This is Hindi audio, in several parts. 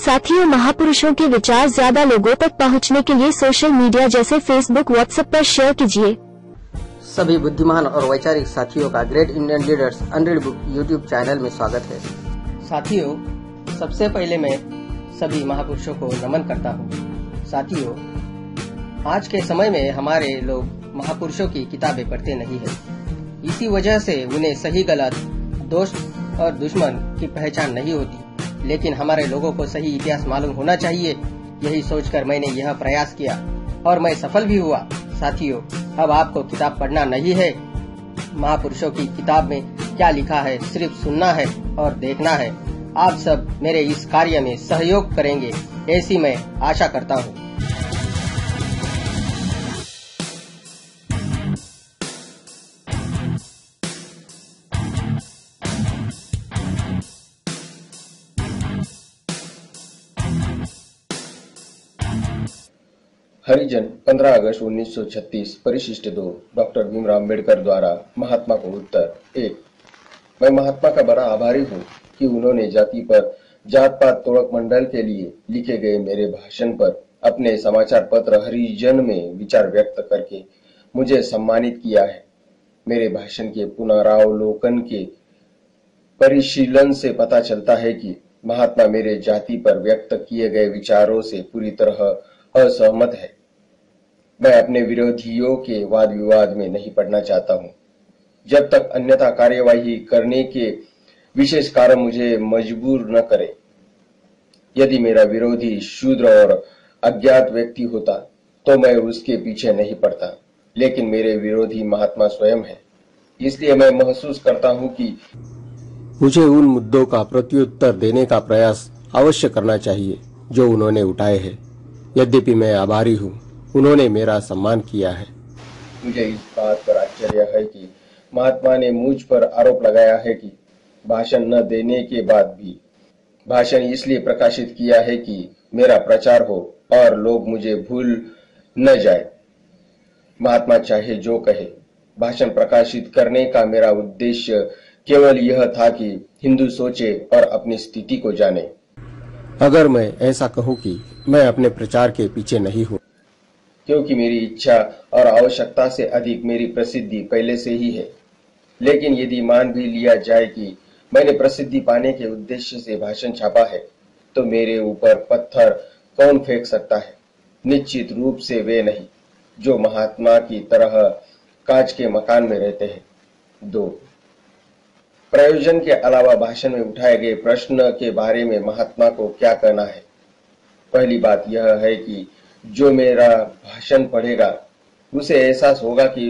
साथियों, महापुरुषों के विचार ज्यादा लोगों तक पहुंचने के लिए सोशल मीडिया जैसे फेसबुक, व्हाट्सएप पर शेयर कीजिए। सभी बुद्धिमान और वैचारिक साथियों का great Indian leaders unread book YouTube channel में स्वागत है। साथियों, सबसे पहले मैं सभी महापुरुषों को नमन करता हूँ। साथियों, आज के समय में हमारे लोग महापुरुषों की किताबें पढ़ते नहीं है। इसी वजह से उन्हें सही गलत, दोस्त और दुश्मन की पहचान नहीं होती। लेकिन हमारे लोगों को सही इतिहास मालूम होना चाहिए। यही सोचकर मैंने यह प्रयास किया और मैं सफल भी हुआ। साथियों, अब आपको किताब पढ़ना नहीं है, महापुरुषों की किताब में क्या लिखा है सिर्फ सुनना है और देखना है। आप सब मेरे इस कार्य में सहयोग करेंगे, ऐसी मैं आशा करता हूँ। हरिजन 15 अगस्त 1936 परिशिष्ट 2 डॉक्टर भीमराव अम्बेडकर द्वारा महात्मा को उत्तर 1। मैं महात्मा का बड़ा आभारी हूँ कि उन्होंने जाति पर जात पात तोड़क मंडल के लिए लिखे गए मेरे भाषण पर अपने समाचार पत्र हरिजन में विचार व्यक्त करके मुझे सम्मानित किया है। मेरे भाषण के पुनरावलोकन के परिशीलन से पता चलता है कि महात्मा मेरे जाति पर व्यक्त किए गए विचारों से पूरी तरह असहमत है। मैं अपने विरोधियों के वाद विवाद में नहीं पड़ना चाहता हूँ, जब तक अन्यथा कार्यवाही करने के विशेष कारण मुझे मजबूर न करे। यदि मेरा विरोधी शूद्र और अज्ञात व्यक्ति होता तो मैं उसके पीछे नहीं पड़ता, लेकिन मेरे विरोधी महात्मा स्वयं है। इसलिए मैं महसूस करता हूँ कि मुझे उन मुद्दों का प्रत्युत्तर देने का प्रयास अवश्य करना चाहिए जो उन्होंने उठाए हैं। यद्यपि मैं आभारी हूँ, उन्होंने मेरा सम्मान किया है। मुझे इस बात पर आश्चर्य है कि महात्मा ने मुझ पर आरोप लगाया है कि भाषण न देने के बाद भी भाषण इसलिए प्रकाशित किया है कि मेरा प्रचार हो और लोग मुझे भूल न जाए। महात्मा चाहे जो कहे, भाषण प्रकाशित करने का मेरा उद्देश्य केवल यह था कि हिंदू सोचे और अपनी स्थिति को जाने। अगर मैं ऐसा कहूँ कि मैं अपने प्रचार के पीछे नहीं हूँ, क्योंकि मेरी इच्छा और आवश्यकता से अधिक मेरी प्रसिद्धि पहले से ही है। लेकिन यदि मान भी लिया जाए कि मैंने प्रसिद्धि पाने के उद्देश्य से भाषण छापा है, तो मेरे ऊपर पत्थर कौन फेंक सकता है? निश्चित रूप से वे नहीं, जो महात्मा की तरह कांच के मकान में रहते हैं। 2। प्रयोजन के अलावा भाषण में उठाए गए प्रश्न के बारे में महात्मा को क्या कहना है? पहली बात यह है कि जो मेरा भाषण पढ़ेगा उसे एहसास होगा कि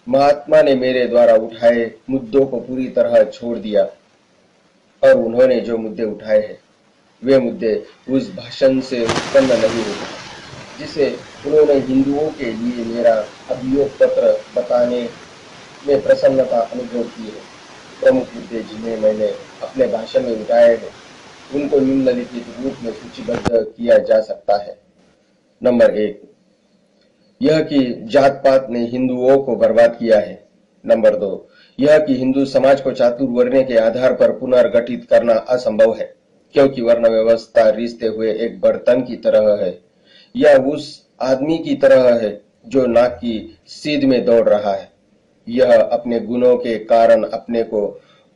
महात्मा ने मेरे द्वारा उठाए मुद्दों को पूरी तरह छोड़ दिया और उन्होंने जो मुद्दे उठाए हैं वे मुद्दे उस भाषण से उत्पन्न नहीं हुए जिसे उन्होंने हिंदुओं के लिए मेरा अभियोग पत्र बताने में प्रसन्नता अनुभव की है। प्रमुख मुद्दे जिन्हें मैंने अपने भाषण में उठाए हैं उनको निम्नलिखित रूप में सूचीबद्ध किया जा सकता है। नंबर 1, यह कि जात पात ने हिंदुओं को बर्बाद किया है। नंबर 2, यह कि हिंदू समाज को चातुर्वर्ण के आधार पर पुनर्गठित करना असंभव है, क्योंकि वर्ण व्यवस्था रिश्ते हुए एक बर्तन की तरह है या उस आदमी की तरह है जो नाक की सीध में दौड़ रहा है। यह अपने गुणों के कारण अपने को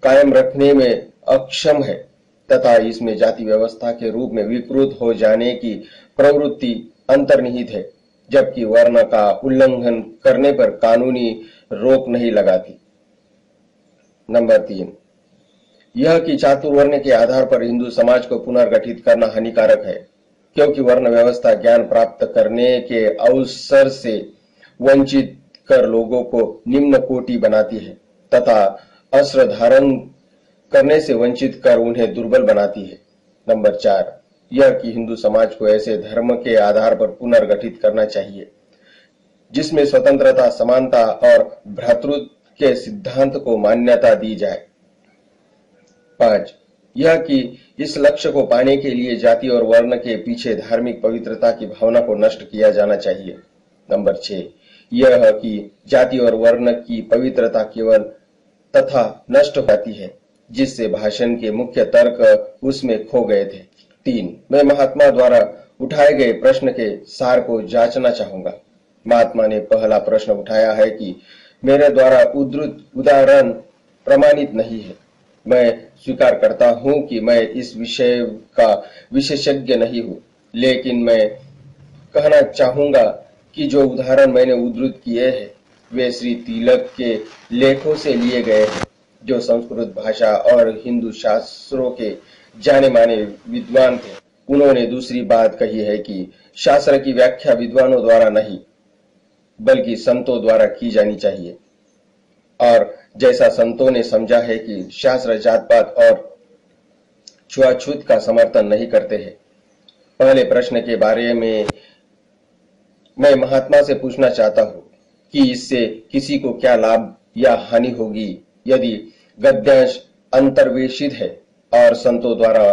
कायम रखने में अक्षम है तथा इसमें जाति व्यवस्था के रूप में विकृत हो जाने की प्रवृत्ति अंतर्निहित है, जबकि वर्ण का उल्लंघन करने पर कानूनी रोक नहीं लगाती। नंबर 3, यह कि चातुर्वर्ण के आधार पर हिंदू समाज को पुनर्गठित करना हानिकारक है, क्योंकि वर्ण व्यवस्था ज्ञान प्राप्त करने के अवसर से वंचित कर लोगों को निम्न कोटि बनाती है तथा अस्त्र धारण करने से वंचित कर उन्हें दुर्बल बनाती है। नंबर 4, यह कि हिंदू समाज को ऐसे धर्म के आधार पर पुनर्गठित करना चाहिए जिसमें स्वतंत्रता, समानता और भ्रातृत्व के सिद्धांत को मान्यता दी जाए। 5, यह कि इस लक्ष्य को पाने के लिए जाति और वर्ण के पीछे धार्मिक पवित्रता की भावना को नष्ट किया जाना चाहिए। नंबर 6, यह कि जाति और वर्ण की पवित्रता केवल तथा नष्ट हो जाती है, जिससे भाषण के मुख्य तर्क उसमें खो गए थे। 3, मैं महात्मा द्वारा उठाए गए प्रश्न के सार को जांचना चाहूंगा। महात्मा ने पहला प्रश्न उठाया है कि मेरे द्वारा उद्धृत उदाहरण प्रमाणित नहीं है। मैं स्वीकार करता हूं कि मैं इस विषय का विशेषज्ञ नहीं हूं, लेकिन मैं कहना चाहूंगा कि जो उदाहरण मैंने उद्धृत किए हैं वे श्री तिलक के लेखों से लिए गए हैं, जो संस्कृत भाषा और हिंदू शास्त्रों के जाने माने विद्वान थे। उन्होंने दूसरी बात कही है कि शास्त्र की व्याख्या विद्वानों द्वारा नहीं बल्कि संतों द्वारा की जानी चाहिए, और जैसा संतों ने समझा है कि शास्त्र जात पात और छुआछूत का समर्थन नहीं करते हैं। पहले प्रश्न के बारे में मैं महात्मा से पूछना चाहता हूं कि इससे किसी को क्या लाभ या हानि होगी यदि गद्यांश अंतर्वेशित है और संतों द्वारा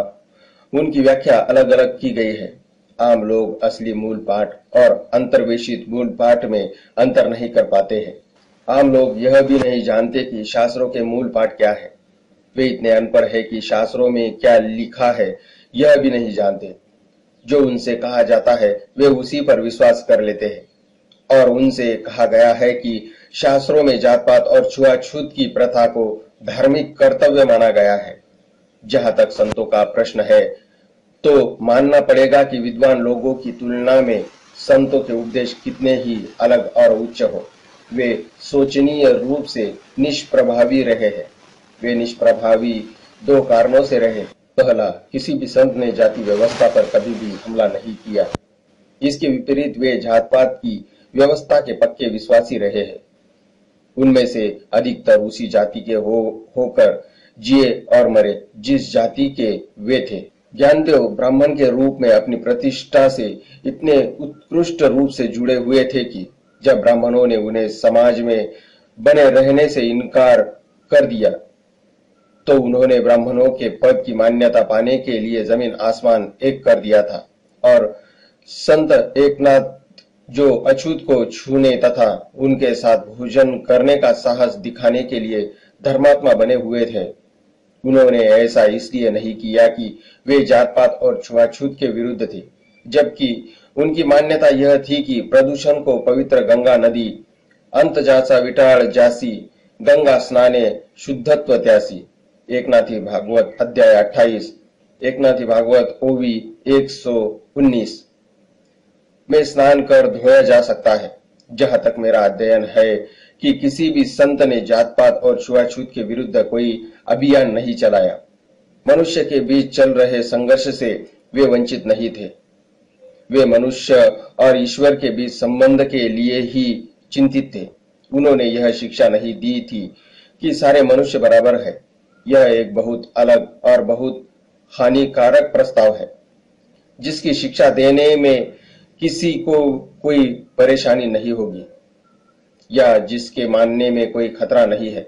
उनकी व्याख्या अलग अलग की गई है। आम लोग असली मूल पाठ और अंतर्वेशित मूल पाठ में अंतर नहीं कर पाते हैं। आम लोग यह भी नहीं जानते कि शास्त्रों के मूल पाठ क्या है। वे इतने अनपढ़ है कि शास्त्रों में क्या लिखा है यह भी नहीं जानते। जो उनसे कहा जाता है वे उसी पर विश्वास कर लेते हैं, और उनसे कहा गया है कि शास्त्रों में जात पात और छुआछूत की प्रथा को धार्मिक कर्तव्य माना गया है। जहां तक संतों का प्रश्न है तो मानना पड़ेगा कि विद्वान लोगों की तुलना में संतों के उपदेश कितने ही अलग और उच्च हो। वे शोचनीय रूप से निष्प्रभावी रहे हैं। वे निष्प्रभावी 2 कारणों से रहे। पहला, किसी भी संत ने जाति व्यवस्था पर कभी भी हमला नहीं किया। इसके विपरीत वे जात पात की व्यवस्था के पक्के विश्वासी रहे हैं। उनमें से अधिकतर उसी जाति के होकर जिए और मरे जिस जाति के वे थे। ज्ञानदेव ब्राह्मण के रूप में अपनी प्रतिष्ठा से इतने उत्कृष्ट रूप से जुड़े हुए थे कि जब ब्राह्मणों ने उन्हें समाज में बने रहने से इनकार कर दिया तो उन्होंने ब्राह्मणों के पद की मान्यता पाने के लिए जमीन आसमान एक कर दिया था। और संत एकनाथ जो अछूत को छूने तथा उनके साथ भोजन करने का साहस दिखाने के लिए धर्मात्मा बने हुए थे, उन्होंने ऐसा इसलिए नहीं किया कि वे जात पात और छुआछूत के विरुद्ध थे, जबकि उनकी मान्यता यह थी कि प्रदूषण को पवित्र गंगा नदी अंत जासा विटाळ जासी गंगा स्नाने शुद्धत्व त्यासी। एकनाथी भागवत अध्याय 28, एकनाथी भागवत ओवी 119 में स्नान कर धोया जा सकता है। जहां तक मेरा अध्ययन है कि किसी भी संत ने जात पात और छुआछूत के विरुद्ध कोई अभियान नहीं चलाया। मनुष्य के बीच चल रहे संघर्ष से वे वंचित नहीं थे। वे मनुष्य और ईश्वर के बीच संबंध के लिए ही चिंतित थे। उन्होंने यह शिक्षा नहीं दी थी कि सारे मनुष्य बराबर है। यह एक बहुत अलग और बहुत हानिकारक प्रस्ताव है, जिसकी शिक्षा देने में किसी को कोई परेशानी नहीं होगी या जिसके मानने में कोई खतरा नहीं है।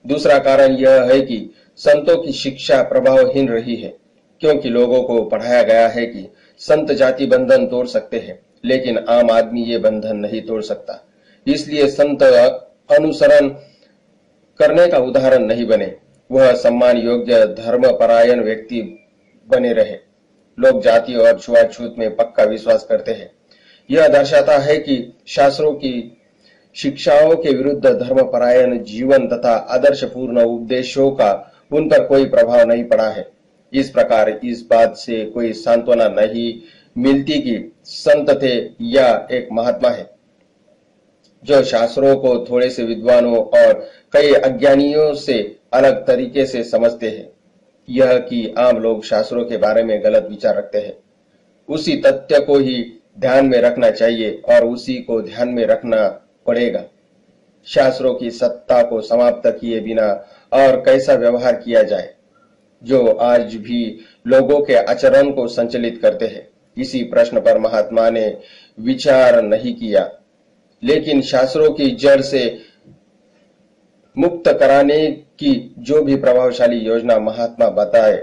दूसरा कारण यह है कि संतों की शिक्षा प्रभावहीन रही है, क्योंकि लोगों को पढ़ाया गया है कि संत जाति बंधन तोड़ सकते हैं, लेकिन आम आदमी ये बंधन नहीं तोड़ सकता। इसलिए संत अनुसरण करने का उदाहरण नहीं बने, वह सम्मान योग्य धर्मपरायण व्यक्ति बने रहे। लोग जाति और छुआछूत में पक्का विश्वास करते हैं। यह दर्शाता है कि शास्त्रों की शिक्षाओं के विरुद्ध धर्मपरायण जीवन तथा आदर्शपूर्ण उपदेशों का उन पर कोई प्रभाव नहीं पड़ा है। इस प्रकार इस बात से कोई सांत्वना नहीं मिलती कि संत थे या एक महात्मा है जो शास्त्रों को थोड़े से विद्वानों और कई अज्ञानियों से अलग तरीके से समझते हैं। यह कि आम लोग शास्त्रों के बारे में गलत विचार रखते हैं, उसी तथ्य को ही ध्यान में रखना चाहिए और उसी को ध्यान में रखना पड़ेगा। शास्त्रों की सत्ता को समाप्त किए बिना और कैसा व्यवहार किया जाए, जो आज भी लोगों के आचरण को संचालित करते हैं। इसी प्रश्न पर महात्मा ने विचार नहीं किया, लेकिन शास्त्रों की जड़ से मुक्त कराने की जो भी प्रभावशाली योजना महात्मा बताए,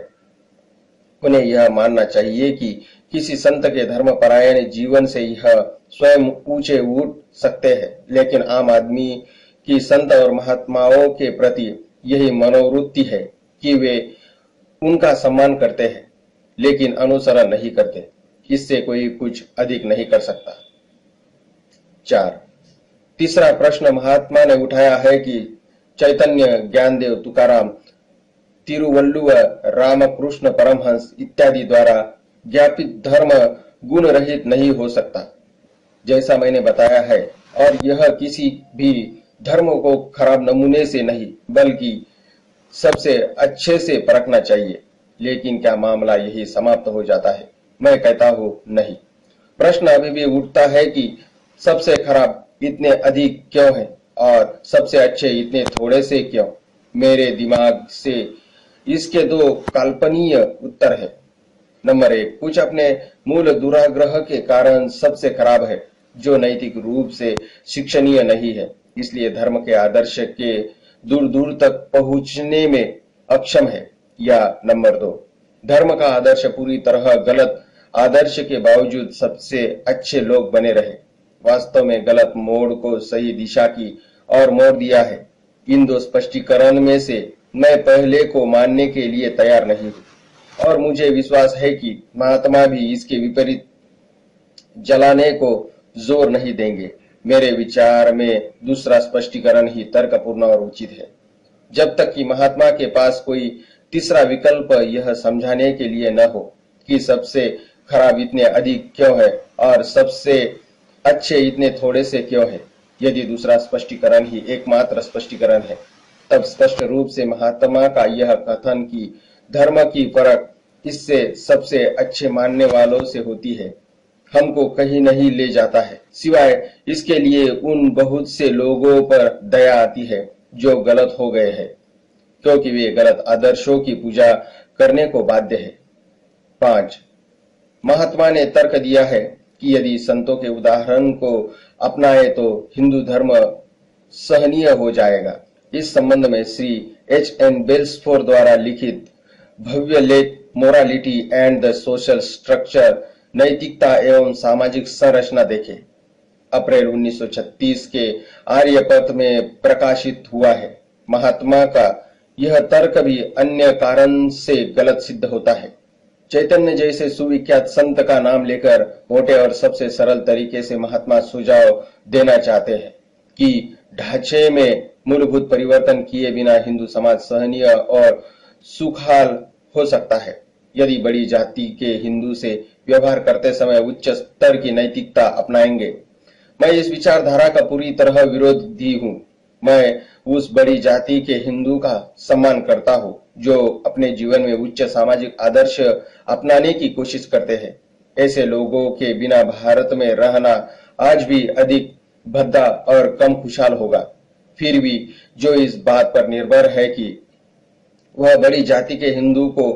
उन्हें यह मानना चाहिए कि किसी संत के धर्मपरायण जीवन से यह स्वयं ऊंचे उठ सकते हैं, लेकिन आम आदमी की संत और महात्माओं के प्रति यही मनोवृत्ति है कि वे उनका सम्मान करते हैं। लेकिन अनुसरण नहीं करते। इससे कोई कुछ अधिक नहीं कर सकता। 4. तीसरा प्रश्न महात्मा ने उठाया है कि चैतन्य, ज्ञानदेव, तुकाराम, तिरुवल्लुवर, रामकृष्ण परमहंस इत्यादि द्वारा ज्ञापित धर्म गुण रहित नहीं हो सकता, जैसा मैंने बताया है, और यह किसी भी धर्म को खराब नमूने से नहीं बल्कि सबसे अच्छे से परखना चाहिए। लेकिन क्या मामला यही समाप्त हो जाता है? मैं कहता हूं नहीं। प्रश्न अभी भी उठता है कि सबसे खराब इतने अधिक क्यों हैं और सबसे अच्छे इतने थोड़े से क्यों? मेरे दिमाग से इसके दो काल्पनीय उत्तर है। नंबर 1, कुछ अपने मूल दुराग्रह के कारण सबसे खराब है, जो नैतिक रूप से शिक्षणीय नहीं है, इसलिए धर्म के आदर्श के दूर दूर तक पहुंचने में अक्षम है। या नंबर 2, धर्म का आदर्श पूरी तरह गलत आदर्श के बावजूद सबसे अच्छे लोग बने रहे, वास्तव में गलत मोड़ को सही दिशा की और मोड़ दिया है। इन दो स्पष्टीकरण में से मैं पहले को मानने के लिए तैयार नहीं हूं, और मुझे विश्वास है कि महात्मा भी इसके विपरीत जलाने को जोर नहीं देंगे। मेरे विचार में दूसरा स्पष्टीकरण ही तर्कपूर्ण और उचित है। जब तक कि महात्मा के पास कोई तीसरा विकल्प यह समझाने के लिए न हो कि सबसे खराब इतने अधिक क्यों है और सबसे अच्छे इतने थोड़े से क्यों है, यदि दूसरा स्पष्टीकरण ही एकमात्र स्पष्टीकरण है, तब स्पष्ट रूप से महात्मा का यह कथन कि धर्म की परख इससे सबसे अच्छे मानने वालों से होती है, हमको कहीं नहीं ले जाता है, सिवाय इसके लिए उन बहुत से लोगों पर दया आती है जो गलत हो गए हैं, क्योंकि वे गलत आदर्शों की पूजा करने को बाध्य है। 5. महात्मा ने तर्क दिया है कि यदि संतों के उदाहरण को अपनाए तो हिंदू धर्म सहनीय हो जाएगा। इस संबंध में श्री H.N. बेल्सफोर्ड द्वारा लिखित भव्य लेख morality and the social structure, नैतिकता एवं सामाजिक संरचना देखें। अप्रैल 1936 के आर्यपथ में प्रकाशित हुआ है। महात्मा का यह तर्क भी अन्य कारण से गलत सिद्ध होता है। चैतन्य जैसे सुविख्यात संत का नाम लेकर मोटे और सबसे सरल तरीके से महात्मा सुझाव देना चाहते हैं कि ढांचे में मूलभूत परिवर्तन किए बिना हिंदू समाज सहनीय और सुखाल हो सकता है। यदि बड़ी जाति के हिंदू से व्यवहार करते समय उच्च स्तर की नैतिकता अपनाएंगे। मैं इस विचारधारा का पूरी तरह विरोधी हूं। मैं उस बड़ी जाति के हिंदू का सम्मान करता हूं जो अपने जीवन में उच्च सामाजिक आदर्श अपनाने की कोशिश करते हैं। ऐसे लोगों के बिना भारत में रहना आज भी अधिक भद्दा और कम खुशहाल होगा। फिर भी जो इस बात पर निर्भर है कि वह बड़ी जाति के हिंदू को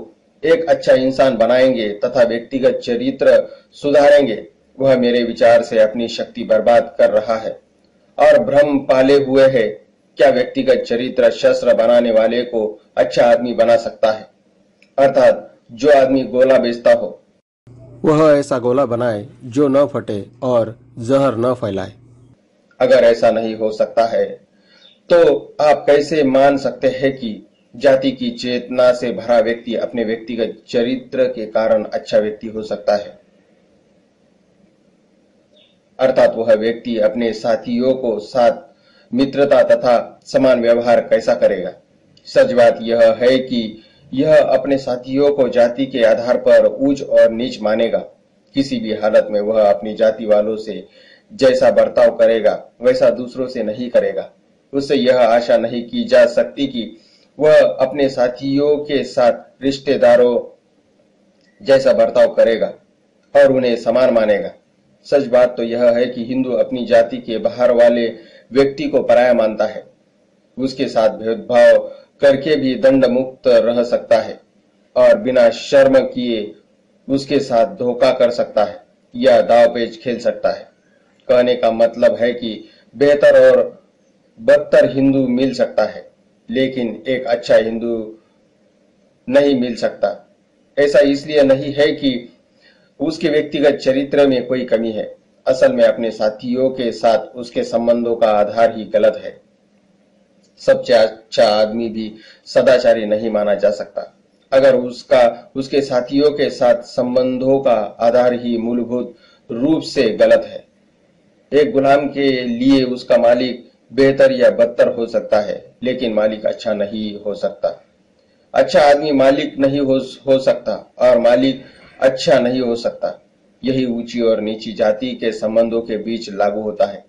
एक अच्छा इंसान बनाएंगे तथा व्यक्तिगत चरित्र सुधारेंगे, वह मेरे विचार से अपनी शक्ति बर्बाद कर रहा है और भ्रम पाले हुए है। क्या व्यक्तिगत चरित्र शस्त्र बनाने वाले को अच्छा आदमी बना सकता है? अर्थात जो आदमी गोला बेचता हो वह ऐसा गोला बनाए जो न फटे और जहर न फैलाए। अगर ऐसा नहीं हो सकता है तो आप कैसे मान सकते हैं कि जाति की चेतना से भरा व्यक्ति अपने व्यक्तिगत चरित्र के कारण अच्छा व्यक्ति हो सकता है? अर्थात वह व्यक्ति अपने साथियों को साथ मित्रता तथा समान व्यवहार कैसा करेगा? सच बात यह है कि यह अपने साथियों को जाति के आधार पर ऊंच और नीच मानेगा। किसी भी हालत में वह अपनी जाति वालों से जैसा बर्ताव करेगा वैसा दूसरों से नहीं करेगा। उससे यह आशा नहीं की जा सकती कि वह अपने साथियों के साथ रिश्तेदारों जैसा बर्ताव करेगा और उन्हें समान मानेगा। सच बात तो यह है कि हिंदू अपनी जाति के बाहर वाले व्यक्ति को पराया मानता है। उसके साथ भेदभाव करके भी दंड मुक्त रह सकता है और बिना शर्म किए उसके साथ धोखा कर सकता है या दावपेच खेल सकता है। कहने का मतलब है कि बेहतर और बदतर हिंदू मिल सकता है, लेकिन एक अच्छा हिंदू नहीं मिल सकता। ऐसा इसलिए नहीं है कि उसके व्यक्तिगत चरित्र में कोई कमी है। असल में अपने साथियों के साथ उसके संबंधों का आधार ही गलत है। सबसे अच्छा आदमी भी सदाचारी नहीं माना जा सकता। अगर उसके साथियों के साथ संबंधों का आधार ही मूलभूत रूप से गलत है। एक गुलाम के लिए उसका मालिक बेहतर या बदतर हो सकता है, लेकिन मालिक अच्छा नहीं हो सकता। अच्छा आदमी मालिक नहीं हो सकता और मालिक अच्छा नहीं हो सकता। यही ऊंची और नीची जाति के संबंधों के बीच लागू होता है।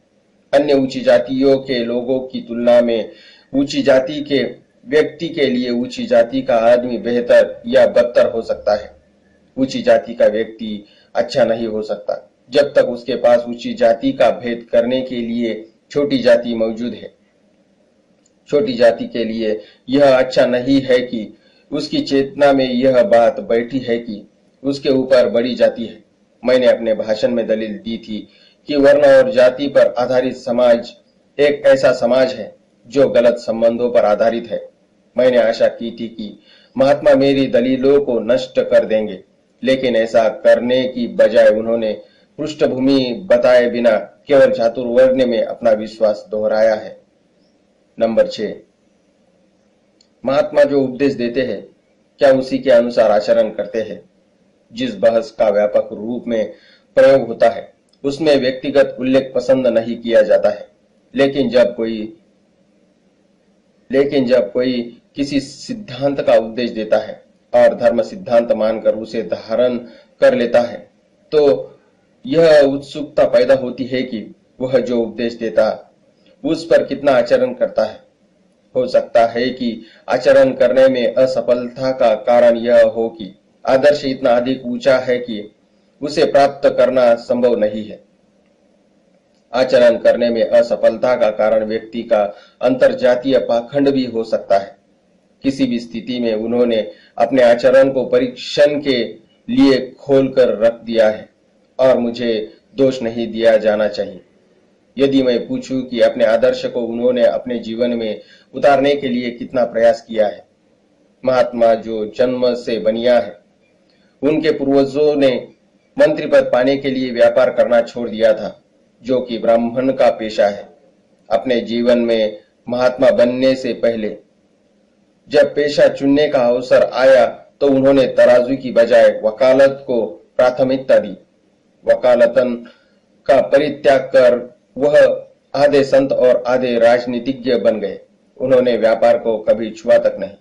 अन्य ऊंची जातियों के लोगों की तुलना में ऊंची जाति के व्यक्ति के लिए ऊंची जाति का आदमी बेहतर या बदतर हो सकता है। ऊंची जाति का व्यक्ति अच्छा नहीं हो सकता जब तक उसके पास ऊंची जाति का भेद करने के लिए छोटी जाति मौजूद है। छोटी जाति के लिए यह अच्छा नहीं है कि उसकी चेतना में यह बात बैठी है कि उसके ऊपर बड़ी जाति है। मैंने अपने भाषण में दलील दी थी कि वर्ण और जाति पर आधारित समाज एक ऐसा समाज है जो गलत संबंधों पर आधारित है। मैंने आशा की थी कि महात्मा मेरी दलीलों को नष्ट कर देंगे, लेकिन ऐसा करने की बजाय उन्होंने पृष्ठभूमि बताए बिना केवल चातुर्वर्ण में अपना विश्वास दोहराया है। नंबर 6, महात्मा जो उपदेश देते हैं क्या उसी के अनुसार आचरण करते हैं? जिस बहस का व्यापक रूप में प्रयोग होता है उसमें व्यक्तिगत उल्लेख पसंद नहीं किया जाता है, लेकिन जब कोई किसी सिद्धांत का उपदेश देता है और धर्म सिद्धांत मानकर उसे धारण कर लेता है तो यह उत्सुकता पैदा होती है कि वह जो उपदेश देता उस पर कितना आचरण करता है। हो सकता है कि आचरण करने में असफलता का कारण यह हो कि आदर्श इतना अधिक ऊंचा है कि उसे प्राप्त करना संभव नहीं है। आचरण करने में असफलता का कारण व्यक्ति का अंतरजातीय पाखंड भी हो सकता है। किसी भी स्थिति में उन्होंने अपने आचरण को परीक्षण के लिए खोलकर रख दिया है और मुझे दोष नहीं दिया जाना चाहिए। यदि मैं पूछूं कि अपने आदर्श को उन्होंने अपने जीवन में उतारने के लिए कितना प्रयास किया है। महात्मा जो जन्म से बनिया है, उनके पूर्वजों ने मंत्री पद पाने के लिए व्यापार करना छोड़ दिया था, जो कि ब्राह्मण का पेशा है। अपने जीवन में महात्मा बनने से पहले जब पेशा चुनने का अवसर आया तो उन्होंने तराजू की बजाय वकालत को प्राथमिकता दी। वकालतन का परित्याग कर वह आधे संत और आधे राजनीतिज्ञ बन गए। उन्होंने व्यापार को कभी छुआ तक नहीं,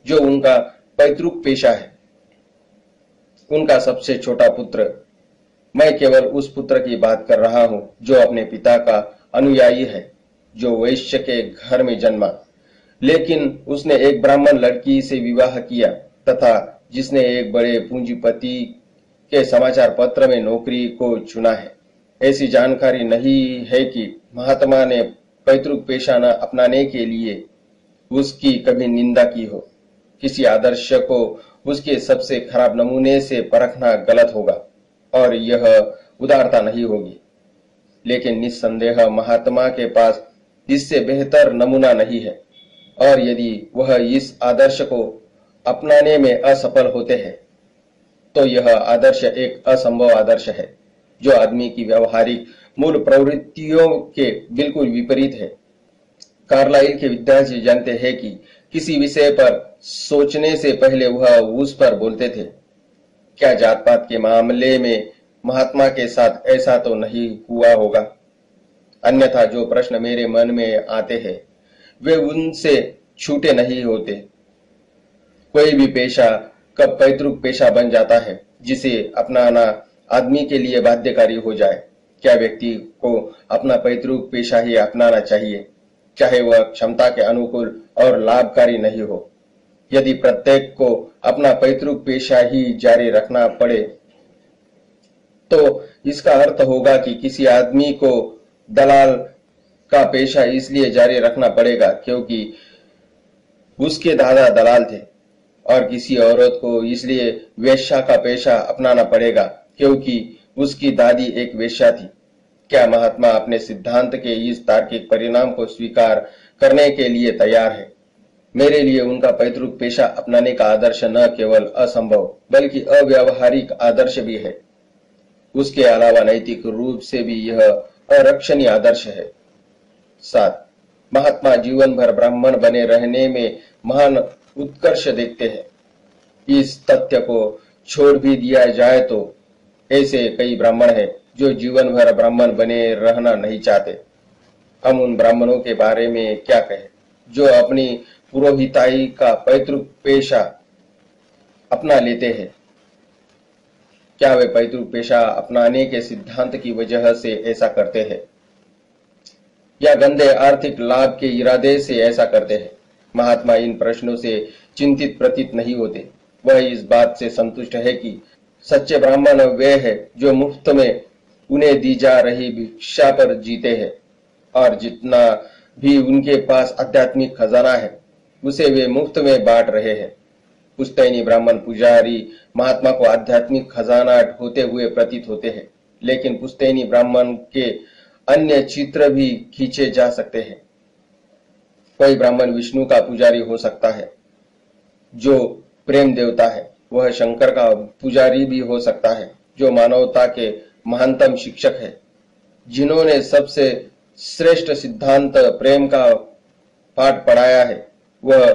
जो उनका पैतृक पेशा है। उनका सबसे छोटा पुत्र, मैं केवल उस पुत्र की बात कर रहा हूं जो अपने पिता का अनुयायी है, जो वैश्य के घर में जन्मा, लेकिन उसने एक ब्राह्मण लड़की से विवाह किया तथा जिसने एक बड़े पूंजीपति के समाचार पत्र में नौकरी को चुना है। ऐसी जानकारी नहीं है कि महात्मा ने पैतृक पेशा न अपनाने के लिए उसकी कभी निंदा की हो। किसी आदर्श को उसके सबसे खराब नमूने से परखना गलत होगा और यह उदारता नहीं होगी, लेकिन निस्संदेह महात्मा के पास इससे बेहतर नमूना नहीं है। और यदि वह इस आदर्श को अपनाने में असफल होते हैं तो यह आदर्श एक असंभव आदर्श है जो आदमी की व्यवहारिक मूल प्रवृत्तियों के बिल्कुल विपरीत है। कार्लाइल के विद्यार्थी जानते हैं कि किसी विषय पर सोचने से पहले वह उस पर बोलते थे। क्या जात पात के मामले में महात्मा के साथ ऐसा तो नहीं हुआ होगा? अन्यथा जो प्रश्न मेरे मन में आते हैं वे उनसे छूटे नहीं होते। कोई भी पेशा कब पैतृक पेशा बन जाता है जिसे अपनाना आदमी के लिए बाध्यकारी हो जाए? क्या व्यक्ति को अपना पैतृक पेशा ही अपनाना चाहिए, चाहे वह क्षमता के अनुकूल और लाभकारी नहीं हो? यदि प्रत्येक को अपना पैतृक पेशा ही जारी रखना पड़े तो इसका अर्थ होगा कि किसी आदमी को दलाल का पेशा इसलिए जारी रखना पड़ेगा क्योंकि उसके दादा दलाल थे, और किसी औरत को इसलिए वेश्या का पेशा अपनाना पड़ेगा क्योंकि उसकी दादी एक वेश्या थी। क्या महात्मा अपने सिद्धांत के इस तार्किक परिणाम को स्वीकार करने के लिए तैयार है? मेरे लिए उनका पैतृक पेशा अपनाने का आदर्श न केवल असंभव बल्कि अव्यावहारिक आदर्श भी है, उसके अलावा नैतिक रूप से भी यह अरक्षणीय आदर्श है। 7. महात्मा जीवन भर ब्राह्मण बने रहने में महान उत्कर्ष देखते हैं। इस तथ्य को छोड़ भी दिया जाए तो ऐसे कई ब्राह्मण हैं जो जीवन भर ब्राह्मण बने रहना नहीं चाहते। हम उन ब्राह्मणों के बारे में क्या कहें जो अपनी पुरोहिताई का पैतृक पेशा अपना लेते हैं। क्या वे पैतृक पेशा अपनाने के सिद्धांत की वजह से ऐसा करते हैं या गंदे आर्थिक लाभ के इरादे से ऐसा करते हैं? महात्मा इन प्रश्नों से चिंतित प्रतीत नहीं होते। वह इस बात से संतुष्ट है कि सच्चे ब्राह्मण वे हैं जो मुफ्त में उन्हें दी जा रही भिक्षा पर जीते हैं और जितना भी उनके पास आध्यात्मिक खजाना है उसे वे मुफ्त में बांट रहे हैं। पुश्तैनी ब्राह्मण पुजारी महात्मा को आध्यात्मिक खजाना ढोते हुए प्रतीत होते हैं, लेकिन पुश्तैनी ब्राह्मण के अन्य चित्र भी खींचे जा सकते हैं। कोई ब्राह्मण विष्णु का पुजारी हो सकता है जो प्रेम देवता है। वह शंकर का पुजारी भी हो सकता है जो मानवता के महानतम शिक्षक है, जिन्होंने सबसे श्रेष्ठ सिद्धांत प्रेम का पाठ पढ़ाया है। वह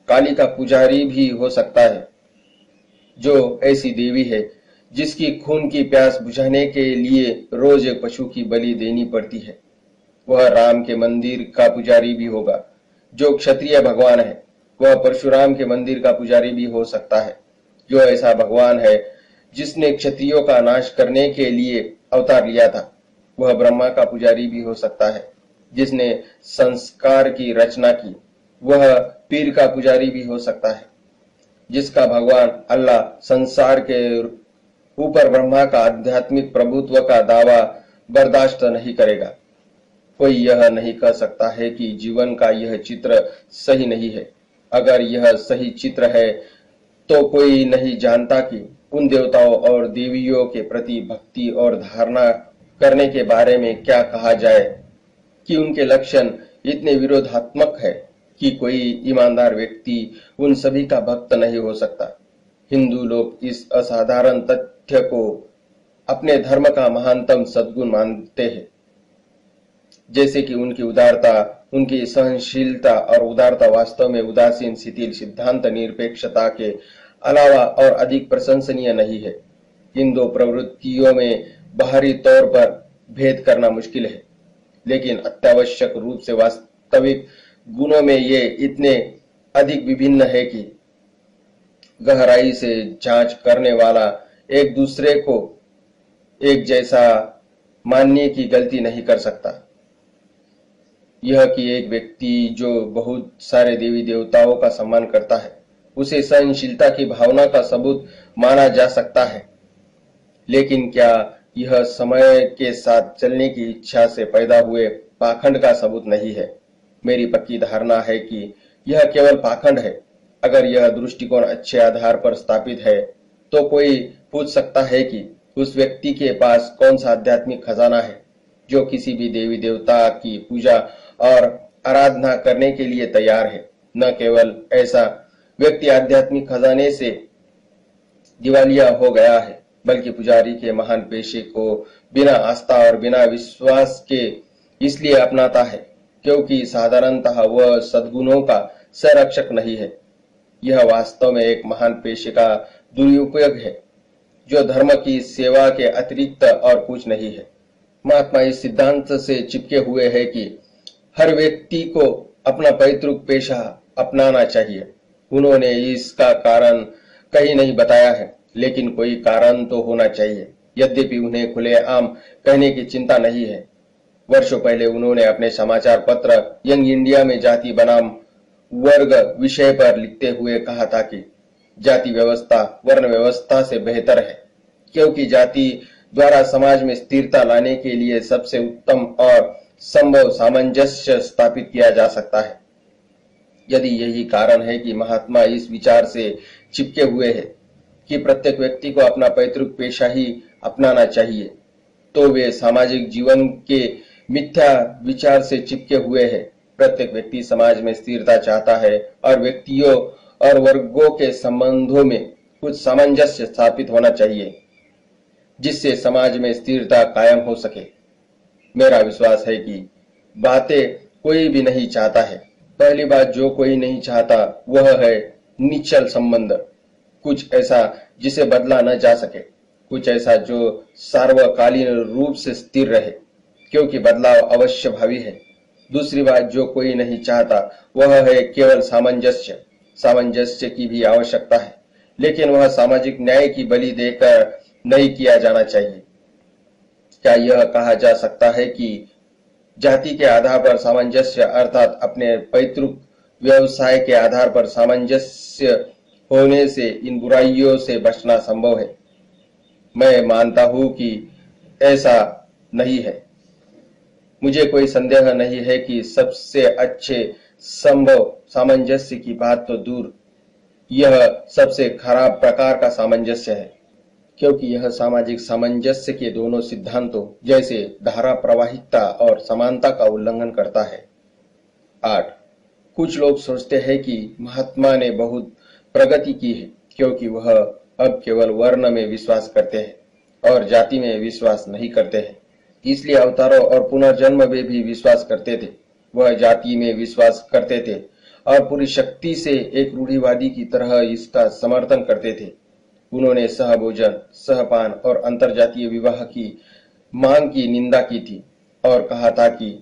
काली का पुजारी भी हो सकता है जो ऐसी देवी है जिसकी खून की प्यास बुझाने के लिए रोज एक पशु की बलि देनी पड़ती है। वह राम के मंदिर का पुजारी भी होगा जो क्षत्रिय भगवान है। वह परशुराम के मंदिर का पुजारी भी हो सकता है जो ऐसा भगवान है जिसने क्षत्रियों का नाश करने के लिए अवतार लिया था। वह ब्रह्मा का पुजारी भी हो सकता है जिसने संस्कार की रचना की। वह पीर का पुजारी भी हो सकता है जिसका भगवान अल्लाह संसार के ऊपर ब्रह्मा का आध्यात्मिक प्रभुत्व का दावा बर्दाश्त नहीं करेगा। कोई यह नहीं कह सकता है कि जीवन का यह चित्र सही नहीं है। अगर यह सही चित्र है तो कोई नहीं जानता कि उन देवताओं और देवियों के प्रति भक्ति और धारणा करने के बारे में क्या कहा जाए कि उनके लक्षण इतने विरोधात्मक है कि कोई ईमानदार व्यक्ति उन सभी का भक्त नहीं हो सकता। हिंदू लोग इस असाधारण तथ्य को अपने धर्म का महानतम सद्गुण मानते हैं, जैसे कि उनकी उदारता, उनकी सहनशीलता और उदारता वास्तव में उदासीन शिथिल सिद्धांत निरपेक्षता के अलावा और अधिक प्रशंसनीय नहीं है। इन दो प्रवृत्तियों में बाहरी तौर पर भेद करना मुश्किल है, लेकिन अत्यावश्यक रूप से वास्तविक गुणों में ये इतने अधिक विभिन्न है कि गहराई से जांच करने वाला एक दूसरे को एक जैसा मानने की गलती नहीं कर सकता। यह कि एक व्यक्ति जो बहुत सारे देवी देवताओं का सम्मान करता है उसे सहनशीलता की भावना का सबूत माना जा सकता है, लेकिन क्या यह समय के साथ चलने की इच्छा से पैदा हुए पाखंड का सबूत नहीं है? मेरी पक्की धारणा है कि यह केवल पाखंड है। अगर यह दृष्टिकोण अच्छे आधार पर स्थापित है तो कोई पूछ सकता है कि उस व्यक्ति के पास कौन सा आध्यात्मिक खजाना है जो किसी भी देवी देवता की पूजा और आराधना करने के लिए तैयार है। न केवल ऐसा व्यक्ति आध्यात्मिक खजाने से दिवालिया हो गया है, बल्कि पुजारी के महान पेशे को बिना आस्था और बिना विश्वास के इसलिए अपनाता है क्योंकि साधारणतः वह सद्गुणों का संरक्षक नहीं है। यह वास्तव में एक महान पेशे का दुरुपयोग है जो धर्म की सेवा के अतिरिक्त और कुछ नहीं है। महात्मा इस सिद्धांत से चिपके हुए है कि हर व्यक्ति को अपना पैतृक पेशा अपनाना चाहिए। उन्होंने इसका कारण कहीं नहीं बताया है, लेकिन कोई कारण तो होना चाहिए। यद्यपि उन्हें खुलेआम कहने की चिंता नहीं है। वर्षों पहले उन्होंने अपने समाचार पत्र यंग इंडिया में जाति बनाम वर्ग विषय पर लिखते हुए कहा था कि जाति व्यवस्था वर्ण व्यवस्था से बेहतर है क्योंकि जाति द्वारा समाज में स्थिरता लाने के लिए सबसे उत्तम और संभव सामंजस्य स्थापित किया जा सकता है। यदि यही कारण है कि महात्मा इस विचार से चिपके हुए हैं कि प्रत्येक व्यक्ति को अपना पैतृक पेशा ही अपनाना चाहिए, तो वे सामाजिक जीवन के मिथ्या विचार से चिपके हुए हैं। प्रत्येक व्यक्ति समाज में स्थिरता चाहता है और व्यक्तियों और वर्गों के संबंधों में कुछ सामंजस्य स्थापित होना चाहिए जिससे समाज में स्थिरता कायम हो सके। मेरा विश्वास है कि बातें कोई भी नहीं चाहता है। पहली बात जो कोई नहीं चाहता वह है निश्चल संबंध। कुछ ऐसा जिसे बदला न जा सके, कुछ ऐसा जो सार्वकालीन रूप से स्थिर रहे, क्योंकि बदलाव अवश्य भावी है। दूसरी बात जो कोई नहीं चाहता वह है केवल सामंजस्य। सामंजस्य की भी आवश्यकता है, लेकिन वह सामाजिक न्याय की बलि देकर नहीं किया जाना चाहिए। क्या यह कहा जा सकता है कि जाति के आधार पर सामंजस्य अर्थात अपने पैतृक व्यवसाय के आधार पर सामंजस्य होने से इन बुराइयों से बचना संभव है? मैं मानता हूं कि ऐसा नहीं है। मुझे कोई संदेह नहीं है कि सबसे अच्छे संभव सामंजस्य की बात तो दूर, यह सबसे खराब प्रकार का सामंजस्य है, क्योंकि यह सामाजिक सामंजस्य के दोनों सिद्धांतों जैसे धारा प्रवाहिकता और समानता का उल्लंघन करता है। 8. कुछ लोग सोचते हैं कि महात्मा ने बहुत प्रगति की है, क्योंकि वह अब केवल वर्ण में विश्वास करते हैं और जाति में विश्वास नहीं करते हैं, इसलिए अवतारों और पुनर्जन्म में भी विश्वास करते थे। वह जाति में विश्वास करते थे और पूरी शक्ति से एक रूढ़िवादी की तरह इसका समर्थन करते थे। उन्होंने सहभोजन, सहपान और अंतरजातीय विवाह की मांग की निंदा की थी और कहा था कि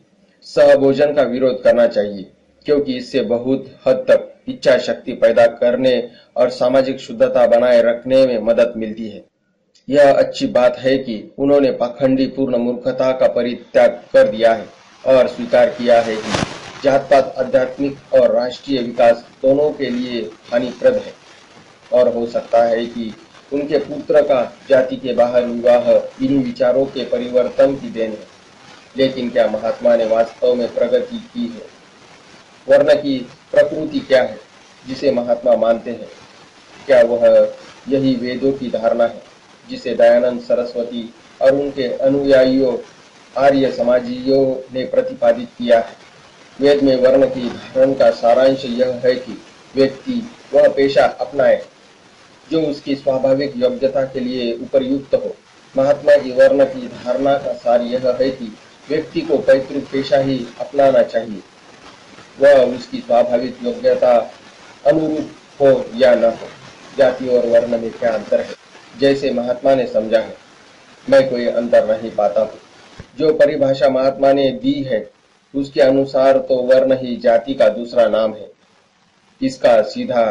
सहभोजन का विरोध करना चाहिए, क्योंकि इससे बहुत हद तक इच्छा शक्ति पैदा करने और सामाजिक शुद्धता बनाए रखने में मदद मिलती है। यह अच्छी बात है कि उन्होंने पाखंडी पूर्ण मूर्खता का परित्याग कर दिया है और स्वीकार किया है कि जात-पात आध्यात्मिक और राष्ट्रीय विकास दोनों के लिए हानिप्रद है, और हो सकता है कि उनके पुत्र का जाति के बाहर विवाह इन्हीं विचारों के परिवर्तन की देन है। लेकिन क्या महात्मा ने वास्तव में प्रगति की है? वर्ण की प्रकृति क्या है जिसे महात्मा मानते हैं? क्या वह यही वेदों की धारणा है जिसे दयानंद सरस्वती और उनके अनुयायियों आर्य समाजियों ने प्रतिपादित किया है? वेद में वर्ण की धारण का सारांश यह है कि व्यक्ति वह पेशा अपनाए जो उसकी स्वाभाविक योग्यता के लिए उपयुक्त हो। महात्मा की वर्ण की धारणा का सार यह है कि व्यक्ति को पैतृक पेशा ही अपनाना चाहिए, वह उसकी स्वाभाविक योग्यता अनुरूप हो या न हो। जाति और वर्ण में क्या अंतर है जैसे महात्मा ने समझा है? मैं कोई अंतर नहीं पाता हूँ। जो परिभाषा महात्मा ने दी है उसके अनुसार तो वर्ण ही जाति का दूसरा नाम है। इसका सीधा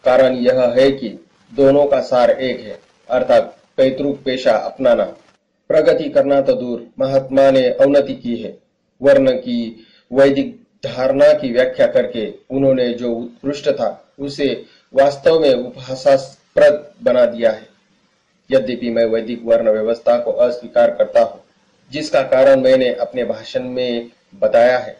कारण यह है कि दोनों का सार एक है, अर्थात पैतृक पेशा अपनाना। प्रगति करना तो दूर, महात्मा ने अवनति की है। वर्ण की वैदिक धारणा की व्याख्या करके उन्होंने जो उत्कृष्ट था उसे वास्तव में उपहासास्पद बना दिया है। यद्यपि मैं वैदिक वर्ण व्यवस्था को अस्वीकार करता हूँ, जिसका कारण मैंने अपने भाषण में बताया है,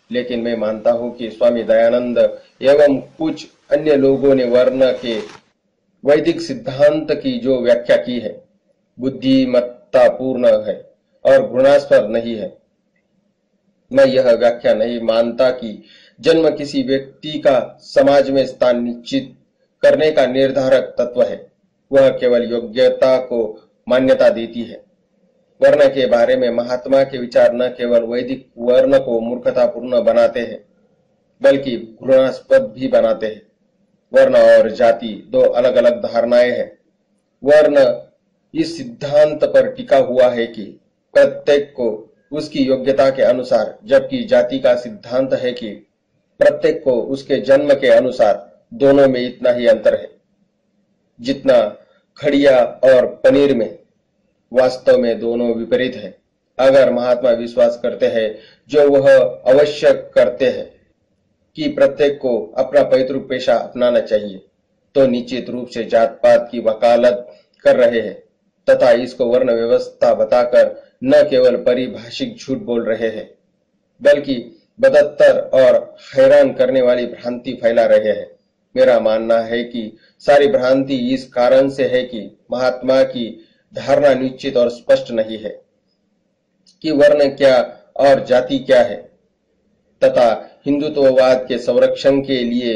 लेकिन मैं मानता हूँ कि स्वामी दयानंद एवं कुछ अन्य लोगों ने वर्ण के वैदिक सिद्धांत की जो व्याख्या की है बुद्धिमत्तापूर्ण है और घृणास्पद नहीं है। मैं यह व्याख्या नहीं मानता कि जन्म किसी व्यक्ति का समाज में स्थान निश्चित करने का निर्धारक तत्व है, वह केवल योग्यता को मान्यता देती है। वर्ण के बारे में महात्मा के विचार न केवल वैदिक वर्ण को मूर्खतापूर्ण बनाते हैं, बल्कि घृणास्पद भी बनाते हैं। वर्ण और जाति दो अलग अलग धारणाएं हैं। वर्ण इस सिद्धांत पर टिका हुआ है कि प्रत्येक को उसकी योग्यता के अनुसार, जबकि जाति का सिद्धांत है कि प्रत्येक को उसके जन्म के अनुसार। दोनों में इतना ही अंतर है जितना खड़िया और पनीर में। वास्तव में दोनों विपरीत है। अगर महात्मा विश्वास करते हैं, जो वह अवश्य करते हैं, कि प्रत्येक को अपना पैतृक पेशा अपनाना चाहिए, तो निश्चित रूप से जात पात की वकालत कर रहे हैं तथा इसको वर्ण व्यवस्था बताकर न केवल परिभाषिक झूठ बोल रहे हैं, बल्कि बदत्तर और हैरान करने वाली भ्रांति फैला रहे हैं। मेरा मानना है कि सारी भ्रांति इस कारण से है कि महात्मा की धारणा निश्चित और स्पष्ट नहीं है कि वर्ण क्या और जाति क्या है, तथा हिंदुत्ववाद के संरक्षण के लिए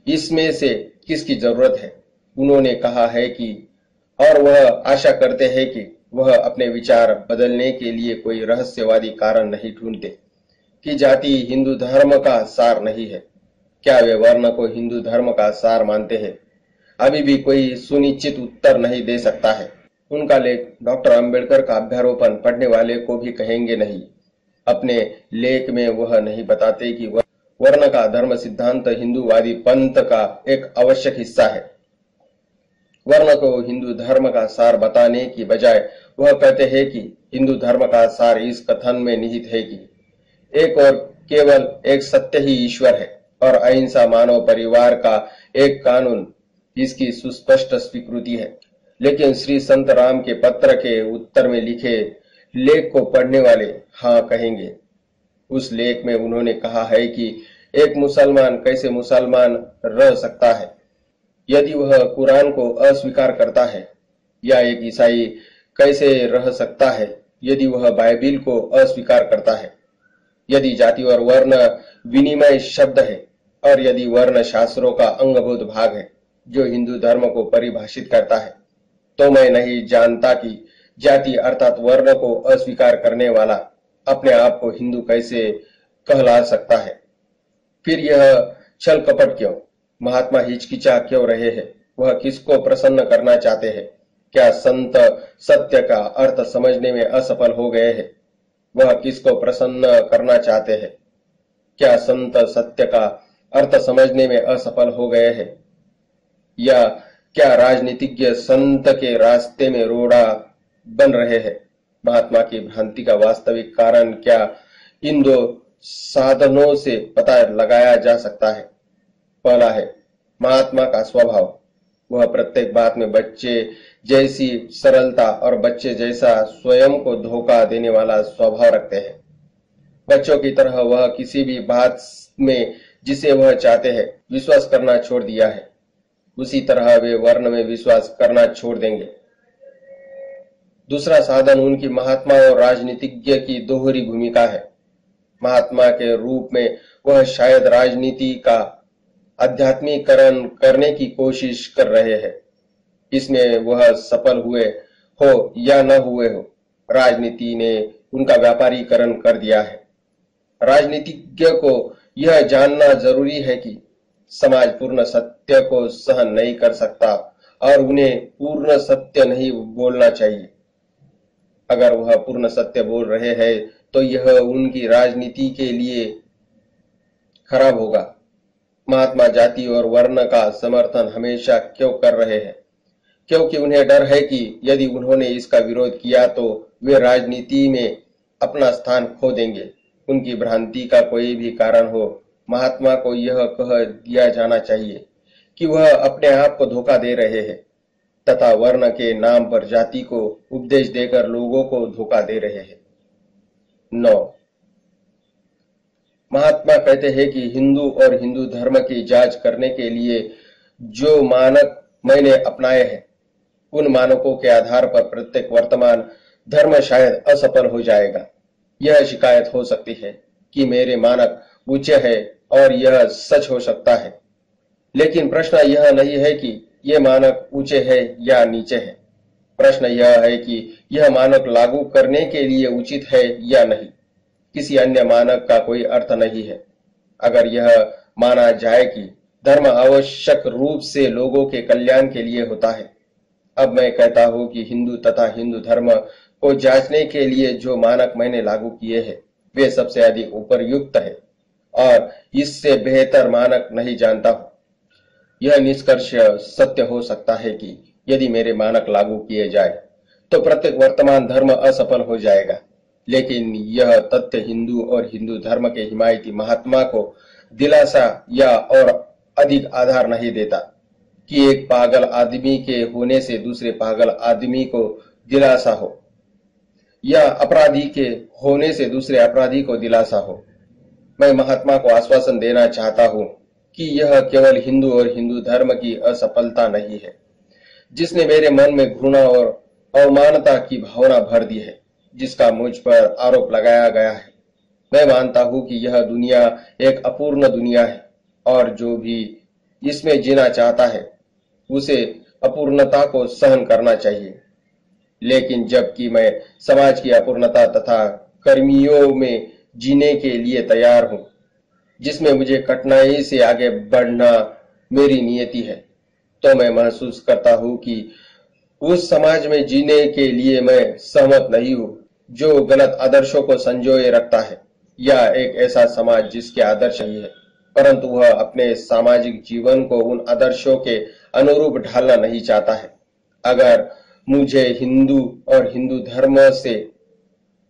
इसमें से किसकी जरूरत है। उन्होंने कहा है कि और वह आशा करते हैं कि वह अपने विचार बदलने के लिए कोई रहस्यवादी कारण नहीं ढूंढते कि जाति हिंदू धर्म का सार नहीं है। क्या वे वर्ण को हिंदू धर्म का सार मानते हैं? अभी भी कोई सुनिश्चित उत्तर नहीं दे सकता है। उनका लेख डॉक्टर अंबेडकर का अभ्यारोपण पढ़ने वाले को भी कहेंगे नहीं। अपने लेख में वह नहीं बताते कि वर्ण का धर्म सिद्धांत हिंदूवादी पंथ का एक आवश्यक हिस्सा है। वर्ण को हिंदू धर्म का सार बताने की बजाय वह कहते हैं कि हिंदू धर्म का सार इस कथन में निहित है कि एक और केवल एक सत्य ही ईश्वर है और अहिंसा मानव परिवार का एक कानून इसकी सुस्पष्ट स्वीकृति है। लेकिन श्री संत राम के पत्र के उत्तर में लिखे लेख को पढ़ने वाले हाँ कहेंगे। उस लेख में उन्होंने कहा है कि एक मुसलमान कैसे मुसलमान रह सकता है यदि वह कुरान को अस्वीकार करता है, या एक ईसाई कैसे रह सकता है यदि वह बाइबिल को अस्वीकार करता है। यदि जाति और वर्ण विनिमय शब्द है और यदि वर्ण शास्त्रों का अंगभूत भाग है जो हिंदू धर्म को परिभाषित करता है, तो मैं नहीं जानता कि जाति अर्थात वर्ण को अस्वीकार करने वाला अपने आप को हिंदू कैसे कहला सकता है। फिर यह छल कपट क्यों? महात्मा हिचकिचा क्यों रहे हैं? वह किसको प्रसन्न करना चाहते हैं? क्या संत सत्य का अर्थ समझने में असफल हो गए हैं? वह किसको प्रसन्न करना चाहते हैं? क्या संत सत्य का अर्थ समझने में असफल हो गए हैं, या क्या राजनीतिज्ञ संत के रास्ते में रोड़ा बन रहे हैं? महात्मा की भ्रांति का वास्तविक कारण क्या इन दो साधनों से पता लगाया जा सकता है। पहला है महात्मा का स्वभाव। वह प्रत्येक बात में बच्चे जैसी सरलता और बच्चे जैसा स्वयं को धोखा देने वाला स्वभाव रखते हैं। बच्चों की तरह वह किसी भी बात में जिसे वह चाहते हैं विश्वास करना छोड़ दिया है, उसी तरह वे वर्ण में विश्वास करना छोड़ देंगे। दूसरा साधन उनकी महात्मा और राजनीतिज्ञ की दोहरी भूमिका है। महात्मा के रूप में वह शायद राजनीति का आध्यात्मिकरण करने की कोशिश कर रहे हैं। इसमें वह सफल हुए हो या न हुए हो, राजनीति ने उनका व्यापारीकरण कर दिया है। राजनीतिज्ञ को यह जानना जरूरी है कि समाज पूर्ण सत्य को सहन नहीं कर सकता और उन्हें पूर्ण सत्य नहीं बोलना चाहिए। अगर वह पूर्ण सत्य बोल रहे हैं तो यह उनकी राजनीति के लिए खराब होगा। महात्मा जाति और वर्ण का समर्थन हमेशा क्यों कर रहे हैं? क्योंकि उन्हें डर है कि यदि उन्होंने इसका विरोध किया तो वे राजनीति में अपना स्थान खो देंगे। उनकी भ्रांति का कोई भी कारण हो, महात्मा को यह कह दिया जाना चाहिए कि वह अपने आप को धोखा दे रहे हैं तथा वर्ण के नाम पर जाति को उपदेश देकर लोगों को धोखा दे रहे हैं। 9. महात्मा कहते हैं कि हिंदू और हिंदू धर्म की जांच करने के लिए जो मानक मैंने अपनाए हैं, उन मानकों के आधार पर प्रत्येक वर्तमान धर्म शायद असफल हो जाएगा। यह शिकायत हो सकती है कि मेरे मानक ऊंचे हैं और यह सच हो सकता है, लेकिन प्रश्न यह नहीं है कि ये मानक ऊंचे हैं या नीचे हैं। प्रश्न यह है कि यह मानक लागू करने के लिए उचित है या नहीं। किसी अन्य मानक का कोई अर्थ नहीं है। अगर यह माना जाए कि धर्म आवश्यक रूप से लोगों के कल्याण के लिए होता है, अब मैं कहता हूं कि हिंदू तथा हिंदू धर्म को जांचने के लिए जो मानक मैंने लागू किए हैं वे सबसे अधिक उपयुक्त है और इससे बेहतर मानक नहीं जानता हूं। यह निष्कर्ष सत्य हो सकता है कि यदि मेरे मानक लागू किए जाए तो प्रत्येक वर्तमान धर्म असफल हो जाएगा, लेकिन यह तथ्य हिंदू और हिंदू धर्म के हिमायती महात्मा को दिलासा या और अधिक आधार नहीं देता कि एक पागल आदमी के होने से दूसरे पागल आदमी को दिलासा हो या अपराधी के होने से दूसरे अपराधी को दिलासा हो। मैं महात्मा को आश्वासन देना चाहता हूं कि यह केवल हिंदू और हिंदू धर्म की असफलता नहीं है जिसने मेरे मन में घृणा और अवमानता की भावना भर दी है, जिसका मुझ पर आरोप लगाया गया है। मैं मानता हूं कि यह दुनिया एक अपूर्ण दुनिया है और जो भी इसमें जीना चाहता है उसे अपूर्णता को सहन करना चाहिए। लेकिन जबकि मैं समाज की अपूर्णता तथा कर्मियों में जीने के लिए तैयार हूं, जिसमें मुझे कठिनाई से आगे बढ़ना मेरी नियति है, तो मैं महसूस करता हूं कि उस समाज में जीने के लिए मैं सहमत नहीं हूं जो गलत आदर्शों को संजोए रखता है, या एक ऐसा समाज जिसके आदर्श ही है परंतु वह अपने सामाजिक जीवन को उन आदर्शों के अनुरूप ढालना नहीं चाहता है। अगर मुझे हिंदू और हिंदू धर्म से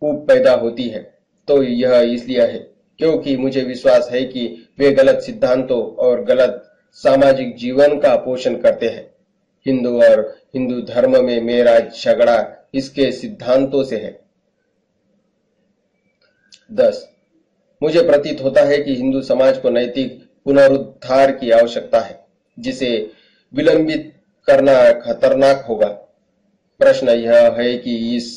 ऊब पैदा होती है तो यह इसलिए है क्योंकि मुझे विश्वास है कि वे गलत सिद्धांतों और गलत सामाजिक जीवन का पोषण करते हैं। हिंदू और हिंदू धर्म में मेरा झगड़ा इसके सिद्धांतों से है। 10. मुझे प्रतीत होता है कि हिंदू समाज को नैतिक पुनरुद्धार की आवश्यकता है, जिसे विलंबित करना खतरनाक होगा। प्रश्न यह है कि इस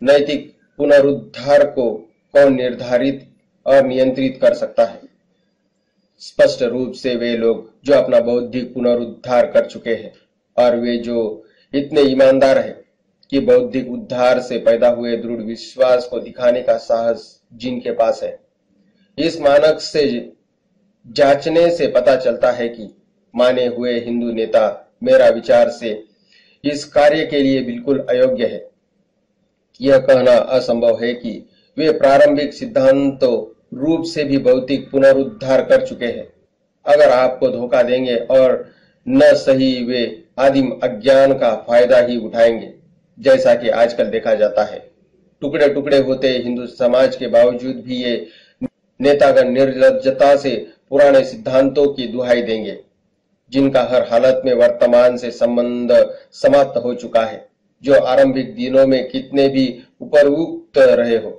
नैतिक पुनरुद्धार को कौन निर्धारित और नियंत्रित कर सकता है। स्पष्ट रूप से वे लोग जो अपना बौद्धिक पुनरुद्धार कर चुके हैं, और वे जो इतने ईमानदार हैं कि बौद्धिक उद्धार से पैदा हुए दृढ़ विश्वास को दिखाने का साहस जिनके पास है। इस मानक से जांचने से पता चलता है कि माने हुए हिंदू नेता मेरा विचार से इस कार्य के लिए बिल्कुल अयोग्य है। यह कहना असंभव है कि वे प्रारंभिक सिद्धांतों रूप से भी भौतिक पुनरुद्धार कर चुके हैं। अगर आपको धोखा देंगे और न सही वे आदिम अज्ञान का फायदा ही उठाएंगे, जैसा कि आजकल देखा जाता है। टुकड़े टुकड़े होते हिंदू समाज के बावजूद भी ये नेतागण निर्लज्जता से पुराने सिद्धांतों की दुहाई देंगे, जिनका हर हालत में वर्तमान से संबंध समाप्त हो चुका है, जो आरंभिक दिनों में कितने भी उपयुक्त रहे हो।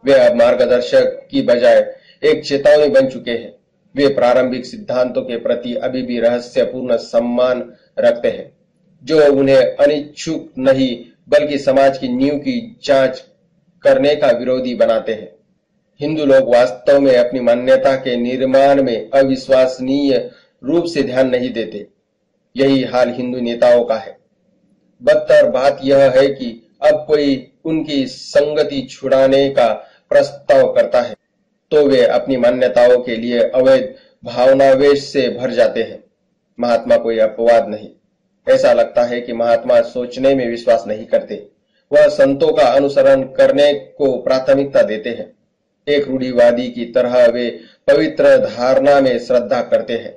वे अब मार्गदर्शक की बजाय एक चेतावनी बन चुके हैं। वे प्रारंभिक सिद्धांतों के प्रति अभी भी रहस्यपूर्ण सम्मान रखते हैं, जो उन्हें अनिच्छुक नहीं बल्कि समाज की नींव की जांच करने का विरोधी बनाते हैं। हिंदू लोग वास्तव में अपनी मान्यता के निर्माण में अविश्वसनीय रूप से ध्यान नहीं देते। यही हाल हिंदू नेताओं का है। बदतर बात यह है कि अब कोई उनकी संगति छुड़ाने का प्रस्ताव करता है तो वे अपनी मान्यताओं के लिए अवैध भावनावेश से भर जाते हैं। महात्मा कोई अपवाद नहीं। ऐसा लगता है कि महात्मा सोचने में विश्वास नहीं करते, वह संतों का अनुसरण करने को प्राथमिकता देते हैं। एक रूढ़िवादी की तरह वे पवित्र धारणा में श्रद्धा करते हैं।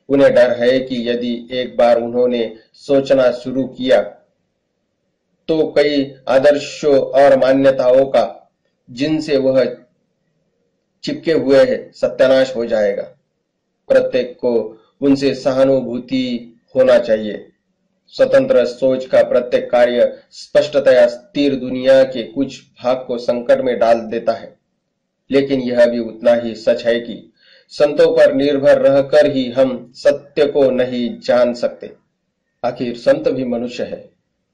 उन्हें डर है कि यदि एक बार उन्होंने सोचना शुरू किया तो कई आदर्शों और मान्यताओं का जिनसे वह चिपके हुए हैं सत्यानाश हो जाएगा। प्रत्येक को उनसे सहानुभूति होना चाहिए। स्वतंत्र सोच का प्रत्येक कार्य स्पष्टतया स्थिर दुनिया के कुछ भाग को संकट में डाल देता है, लेकिन यह भी उतना ही सच है कि संतों पर निर्भर रहकर ही हम सत्य को नहीं जान सकते। आखिर संत भी मनुष्य है,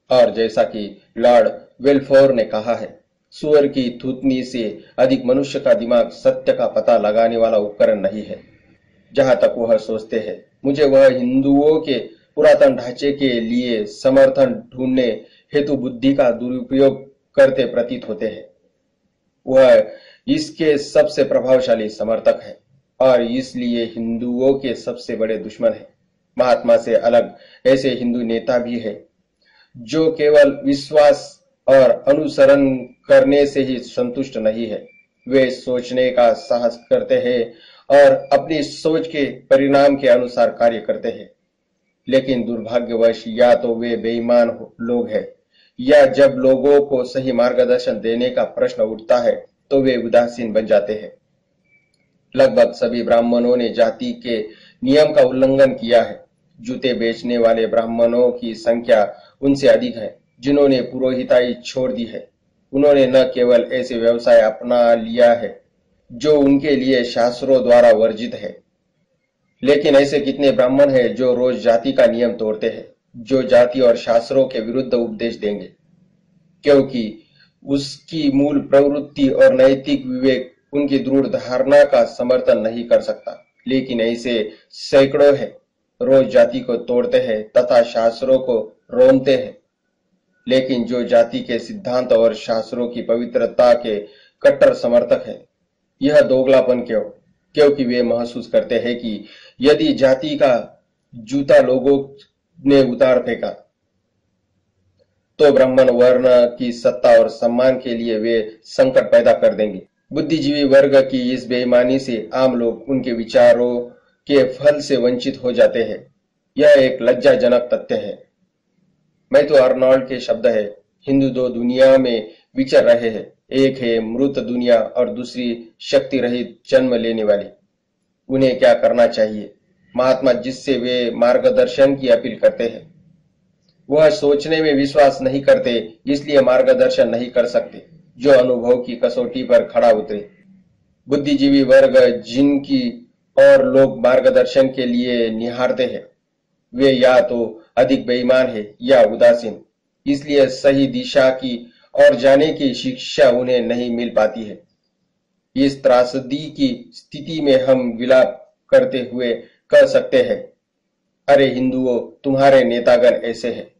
और जैसा कि लॉर्ड वेल्फोर ने कहा है, सुअर की थूथनी से अधिक मनुष्य का दिमाग सत्य का पता लगाने वाला उपकरण नहीं है। जहां तक वह सोचते हैं, मुझे वह हिंदुओं के पुरातन ढांचे के लिए समर्थन ढूंढने हेतु बुद्धि का दुरुपयोग करते प्रतीत होते हैं। वह इसके सबसे प्रभावशाली समर्थक है और इसलिए हिंदुओं के सबसे बड़े दुश्मन है। महात्मा से अलग ऐसे हिंदू नेता भी है जो केवल विश्वास और अनुसरण करने से ही संतुष्ट नहीं है। वे सोचने का साहस करते हैं और अपनी सोच के परिणाम के अनुसार कार्य करते हैं, लेकिन दुर्भाग्यवश या तो वे बेईमान लोग हैं, या जब लोगों को सही मार्गदर्शन देने का प्रश्न उठता है तो वे उदासीन बन जाते हैं। लगभग सभी ब्राह्मणों ने जाति के नियम का उल्लंघन किया है। जूते बेचने वाले ब्राह्मणों की संख्या उनसे अधिक है जिन्होंने पुरोहिताई छोड़ दी है। उन्होंने न केवल ऐसे व्यवसाय अपना लिया है जो उनके लिए शास्त्रों द्वारा वर्जित है, लेकिन ऐसे कितने ब्राह्मण हैं जो रोज जाति का नियम तोड़ते हैं, जो जाति और शास्त्रों के विरुद्ध उपदेश देंगे, क्योंकि उसकी मूल प्रवृत्ति और नैतिक विवेक उनकी दृढ़ धारणा का समर्थन नहीं कर सकता। लेकिन ऐसे सैकड़ों हैं रोज जाति को तोड़ते हैं तथा शास्त्रों को रोनते हैं, लेकिन जो जाति के सिद्धांत और शास्त्रों की पवित्रता के कट्टर समर्थक है। यह दोगलापन क्यों? क्योंकि वे महसूस करते हैं कि यदि जाति का जूता लोगों ने उतार फेंका तो ब्राह्मण वर्ण की सत्ता और सम्मान के लिए वे संकट पैदा कर देंगे। बुद्धिजीवी वर्ग की इस बेईमानी से आम लोग उनके विचारों के फल से वंचित हो जाते हैं। यह एक लज्जाजनक तथ्य है। मैं तो अर्नोल्ड के शब्द है, हिंदू दो दुनिया में विचर रहे हैं, एक है मृत दुनिया और दूसरी शक्ति रहित जन्म लेने वाली। उन्हें क्या करना चाहिए? महात्मा जिससे वे मार्गदर्शन की अपील करते हैं वह सोचने में विश्वास नहीं करते, इसलिए मार्गदर्शन नहीं कर सकते जो अनुभव की कसौटी पर खड़ा उतरे। बुद्धिजीवी वर्ग जिनकी और लोग मार्गदर्शन के लिए निहारते हैं वे या तो अधिक बेईमान है या उदासीन, इसलिए सही दिशा की और जाने की शिक्षा उन्हें नहीं मिल पाती है। इस त्रासदी की स्थिति में हम विलाप करते हुए कह सकते हैं, अरे हिंदुओं, तुम्हारे नेतागण ऐसे हैं।